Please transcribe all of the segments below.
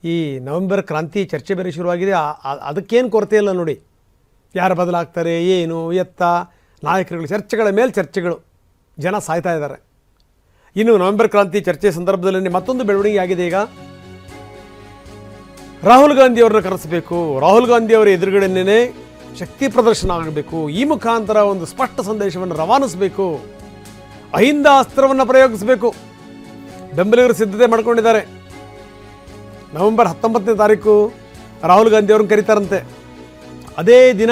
ಈ ನವೆಂಬರ್ ಕ್ರಾಂತಿ ಚರ್ಚೆ ಬೇರೆ ಶುರುವಾಗಿದೆ. ಅದಕ್ಕೇನು ಕೊರತೆ ಇಲ್ಲ ನೋಡಿ. ಯಾರು ಬದಲಾಗ್ತಾರೆ, ಏನು ಎತ್ತ, ನಾಯಕರುಗಳು, ಚರ್ಚೆಗಳ ಮೇಲೆ ಚರ್ಚೆಗಳು, ಜನ ಸಾಯ್ತಾ ಇದ್ದಾರೆ. ಇನ್ನು ನವೆಂಬರ್ ಕ್ರಾಂತಿ ಚರ್ಚೆ ಸಂದರ್ಭದಲ್ಲಿ ಮತ್ತೊಂದು ಬೆಳವಣಿಗೆ ಆಗಿದೆ. ಈಗ ರಾಹುಲ್ ಗಾಂಧಿಯವರನ್ನ ಕರೆಸಬೇಕು, ರಾಹುಲ್ ಗಾಂಧಿಯವರ ಎದುರುಗಡೆನೇ ಶಕ್ತಿ ಪ್ರದರ್ಶನ ಆಗಬೇಕು, ಈ ಮುಖಾಂತರ ಒಂದು ಸ್ಪಷ್ಟ ಸಂದೇಶವನ್ನು ರವಾನಿಸಬೇಕು, ಅಹಿಂದ ಅಸ್ತ್ರವನ್ನು ಪ್ರಯೋಗಿಸಬೇಕು. ಬೆಂಬಲಿಗರು ಸಿದ್ಧತೆ ಮಾಡ್ಕೊಂಡಿದ್ದಾರೆ. ನವೆಂಬರ್ 19ನೇ ತಾರೀಕು ರಾಹುಲ್ ಗಾಂಧಿ ಅವ್ರನ್ನ ಕರೀತಾರಂತೆ. ಅದೇ ದಿನ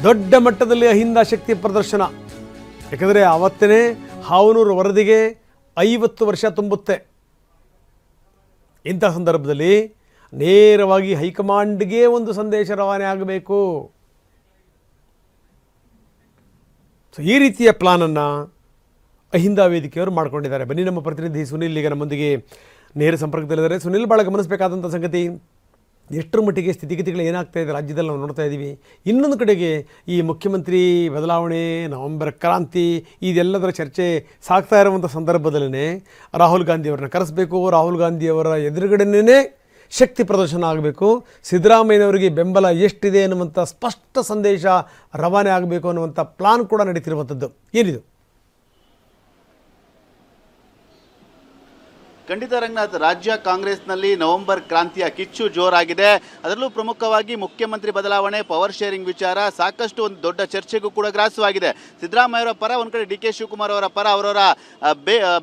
ದೊಡ್ಡ ಮಟ್ಟದಲ್ಲಿ ಅಹಿಂದ ಶಕ್ತಿ ಪ್ರದರ್ಶನ. ಯಾಕಂದರೆ ಆವತ್ತೇ ಹಾವನೂರು ವರದಿಗೆ 50 ವರ್ಷ ತುಂಬುತ್ತೆ. ಇಂಥ ಸಂದರ್ಭದಲ್ಲಿ ನೇರವಾಗಿ ಹೈಕಮಾಂಡ್ಗೆ ಒಂದು ಸಂದೇಶ ರವಾನೆ ಆಗಬೇಕು. ಸೊ ಈ ರೀತಿಯ ಪ್ಲಾನನ್ನು ಅಹಿಂದ ವೇದಿಕೆಯವರು ಮಾಡ್ಕೊಂಡಿದ್ದಾರೆ. ಬನ್ನಿ, ನಮ್ಮ ಪ್ರತಿನಿಧಿ ಸುನಿಲ್ ಈಗ ನಮ್ಮೊಂದಿಗೆ ನೇರ ಸಂಪರ್ಕದಲ್ಲಿದ್ದಾರೆ. ಸುನಿಲ್, ಭಾಳ ಗಮನಿಸಬೇಕಾದಂಥ ಸಂಗತಿ, ಎಷ್ಟರ ಮಟ್ಟಿಗೆ ಸ್ಥಿತಿಗತಿಗಳು ಏನಾಗ್ತಾ ಇದೆ ರಾಜ್ಯದಲ್ಲಿ ನಾವು ನೋಡ್ತಾ ಇದ್ದೀವಿ. ಇನ್ನೊಂದು ಕಡೆಗೆ ಈ ಮುಖ್ಯಮಂತ್ರಿ ಬದಲಾವಣೆ, ನವೆಂಬರ್ ಕ್ರಾಂತಿ, ಇದೆಲ್ಲದರ ಚರ್ಚೆ ಸಾಗ್ತಾ ಇರುವಂಥ ಸಂದರ್ಭದಲ್ಲೇ ರಾಹುಲ್ ಗಾಂಧಿಯವ್ರನ್ನ ಕರೆಸಬೇಕು, ರಾಹುಲ್ ಗಾಂಧಿಯವರ ಎದುರುಗಡೆನೇ ಶಕ್ತಿ ಪ್ರದರ್ಶನ ಆಗಬೇಕು, ಸಿದ್ದರಾಮಯ್ಯನವರಿಗೆ ಬೆಂಬಲ ಎಷ್ಟಿದೆ ಅನ್ನುವಂಥ ಸ್ಪಷ್ಟ ಸಂದೇಶ ರವಾನೆ ಆಗಬೇಕು ಅನ್ನುವಂಥ ಪ್ಲಾನ್ ಕೂಡ ನಡೀತಿರುವಂಥದ್ದು. ಏನಿದು? ಖಂಡಿತ ರಂಗನಾಥ್, ರಾಜ್ಯ ಕಾಂಗ್ರೆಸ್ನಲ್ಲಿ ನವೆಂಬರ್ ಕ್ರಾಂತಿಯ ಕಿಚ್ಚು ಜೋರಾಗಿದೆ. ಅದರಲ್ಲೂ ಪ್ರಮುಖವಾಗಿ ಮುಖ್ಯಮಂತ್ರಿ ಬದಲಾವಣೆ, ಪವರ್ ಶೇರಿಂಗ್ ವಿಚಾರ ಸಾಕಷ್ಟು ಒಂದು ದೊಡ್ಡ ಚರ್ಚೆಗೂ ಕೂಡ ಗ್ರಾಸವಾಗಿದೆ. ಸಿದ್ದರಾಮಯ್ಯವರ ಪರ ಒಂದು ಕಡೆ ಡಿ ಕೆ ಶಿವಕುಮಾರ್ ಅವರ ಪರ ಅವರವರ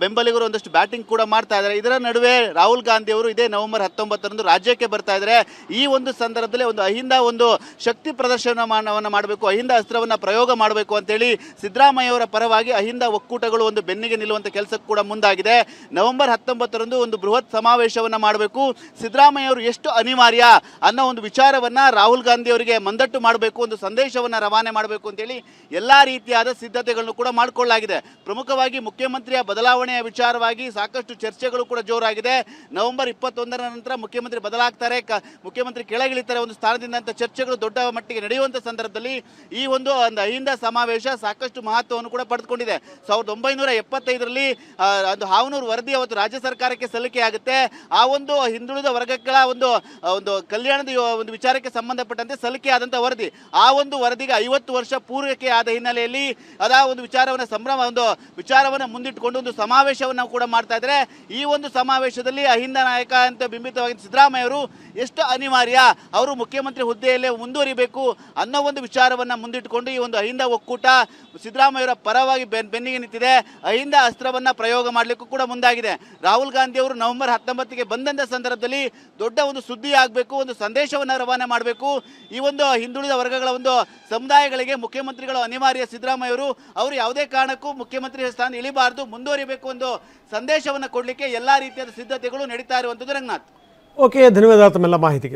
ಬೆಂಬಲಿಗರು ಒಂದಷ್ಟು ಬ್ಯಾಟಿಂಗ್ ಕೂಡ ಮಾಡ್ತಾ ಇದ್ದಾರೆ. ಇದರ ನಡುವೆ ರಾಹುಲ್ ಗಾಂಧಿ ಅವರು ಇದೇ ನವೆಂಬರ್ 19ರಂದು ರಾಜ್ಯಕ್ಕೆ ಬರ್ತಾ ಇದ್ದಾರೆ. ಈ ಒಂದು ಸಂದರ್ಭದಲ್ಲಿ ಒಂದು ಅಹಿಂದ ಒಂದು ಶಕ್ತಿ ಪ್ರದರ್ಶನವನ್ನು ಮಾಡಬೇಕು, ಅಹಿಂದ ಅಸ್ತ್ರವನ್ನು ಪ್ರಯೋಗ ಮಾಡಬೇಕು ಅಂತೇಳಿ ಸಿದ್ದರಾಮಯ್ಯವರ ಪರವಾಗಿ ಅಹಿಂದ ಒಕ್ಕೂಟಗಳು ಒಂದು ಬೆನ್ನಿಗೆ ನಿಲ್ಲುವಂಥ ಕೆಲಸಕ್ಕೆ ಕೂಡ ಮುಂದಾಗಿದೆ. ನವೆಂಬರ್ 19 ಒಂದು ಬೃಹತ್ ಸಮಾವೇಶವನ್ನ ಮಾಡಬೇಕು, ಸಿದ್ದರಾಮಯ್ಯ ಅವರು ಎಷ್ಟು ಅನಿವಾರ್ಯ ಅನ್ನೋ ಒಂದು ವಿಚಾರವನ್ನ ರಾಹುಲ್ ಗಾಂಧಿ ಅವರಿಗೆ ಮಂದಟ್ಟು ಮಾಡಬೇಕು, ಒಂದು ಸಂದೇಶವನ್ನ ರವಾನೆ ಮಾಡಬೇಕು ಅಂತೇಳಿ ಎಲ್ಲಾ ರೀತಿಯಾದ ಸಿದ್ಧತೆಗಳನ್ನು ಕೂಡ ಮಾಡಿಕೊಳ್ಳಲಾಗಿದೆ. ಪ್ರಮುಖವಾಗಿ ಮುಖ್ಯಮಂತ್ರಿಯ ಬದಲಾವಣೆಯ ವಿಚಾರವಾಗಿ ಸಾಕಷ್ಟು ಚರ್ಚೆಗಳು ಕೂಡ ಜೋರಾಗಿದೆ. ನವೆಂಬರ್ 21ರ ನಂತರ ಮುಖ್ಯಮಂತ್ರಿ ಬದಲಾಗ್ತಾರೆ, ಮುಖ್ಯಮಂತ್ರಿ ಕೆಳಗಿಳಿತಾರೆ ಒಂದು ಸ್ಥಾನದಿಂದ ಅಂತ ಚರ್ಚೆಗಳು ದೊಡ್ಡ ಮಟ್ಟಿಗೆ ನಡೆಯುವಂತ ಸಂದರ್ಭದಲ್ಲಿ ಈ ಒಂದು ಅಹಿಂದ ಸಮಾವೇಶ ಸಾಕಷ್ಟು ಮಹತ್ವವನ್ನು ಕೂಡ ಪಡೆದುಕೊಂಡಿದೆ. 1975ರಲ್ಲಿ ಒಂದು ಹಾವನೂರು ವರದಿ ಅವತ್ತು ರಾಜ್ಯ ಸರ್ಕಾರಕ್ಕೆ ಸಲ್ಲಿಕೆ ಆಗುತ್ತೆ. ಆ ಒಂದು ಹಿಂದುಳಿದ ವರ್ಗಗಳ ಒಂದು ಕಲ್ಯಾಣದ ಒಂದು ವಿಚಾರಕ್ಕೆ ಸಂಬಂಧಪಟ್ಟಂತೆ ಸಲ್ಲಿಕೆ ಆದಂತಹ ವರದಿ, ಆ ಒಂದು ವರದಿಗೆ 50 ವರ್ಷ ಪೂರೈಕೆ ಆದ ಹಿನ್ನೆಲೆಯಲ್ಲಿ ಅದಾ ಒಂದು ವಿಚಾರವನ್ನು ಮುಂದಿಟ್ಟುಕೊಂಡು ಒಂದು ಸಮಾವೇಶವನ್ನು ಕೂಡ ಮಾಡ್ತಾ ಇದ್ದಾರೆ. ಈ ಒಂದು ಸಮಾವೇಶದಲ್ಲಿ ಅಹಿಂದ ನಾಯಕ ಅಂತ ಬಿಂಬಿತವಾಗಿ ಸಿದ್ದರಾಮಯ್ಯ ಅವರು ಎಷ್ಟು ಅನಿವಾರ್ಯ, ಅವರು ಮುಖ್ಯಮಂತ್ರಿ ಹುದ್ದೆಯಲ್ಲೇ ಮುಂದುವರಿಬೇಕು ಅನ್ನೋ ಒಂದು ವಿಚಾರವನ್ನ ಮುಂದಿಟ್ಟುಕೊಂಡು ಈ ಒಂದು ಅಹಿಂದ ಒಕ್ಕೂಟ ಸಿದ್ದರಾಮಯ್ಯವರ ಪರವಾಗಿ ಬೆನ್ನಿಗೆ ನಿಂತಿದೆ. ಅಹಿಂದ ಅಸ್ತ್ರವನ್ನ ಪ್ರಯೋಗ ಮಾಡಲಿಕ್ಕೂ ಕೂಡ ಮುಂದಾಗಿದೆ. ರಾಹುಲ್ ಗಾಂಧಿ ಅವರು ನವೆಂಬರ್ 19ಗೆ ಬಂದಂತ ಸಂದರ್ಭದಲ್ಲಿ ದೊಡ್ಡ ಒಂದು ಸುದ್ದಿ ಆಗಬೇಕು, ಒಂದು ಸಂದೇಶವನ್ನು ರವಾನೆ ಮಾಡಬೇಕು. ಈ ಒಂದು ಹಿಂದುಳಿದ ವರ್ಗಗಳ ಒಂದು ಸಮುದಾಯಗಳಿಗೆ ಮುಖ್ಯಮಂತ್ರಿಗಳು ಅನಿವಾರ್ಯ, ಸಿದ್ದರಾಮಯ್ಯ ಅವರು ಯಾವುದೇ ಕಾರಣಕ್ಕೂ ಮುಖ್ಯಮಂತ್ರಿ ಸ್ಥಾನ ಇಳಿಬಾರದು, ಮುಂದುವರಿಬೇಕು ಒಂದು ಸಂದೇಶವನ್ನು ಕೊಡಲಿಕ್ಕೆ ಎಲ್ಲಾ ರೀತಿಯಾದ ಸಿದ್ಧತೆಗಳು ನಡೀತಾ ಇರುವಂಥದ್ದು. ರಂಗನಾಥ್, ಓಕೆ, ಧನ್ಯವಾದ ತಮ್ಮೆಲ್ಲ ಮಾಹಿತಿಗೆ.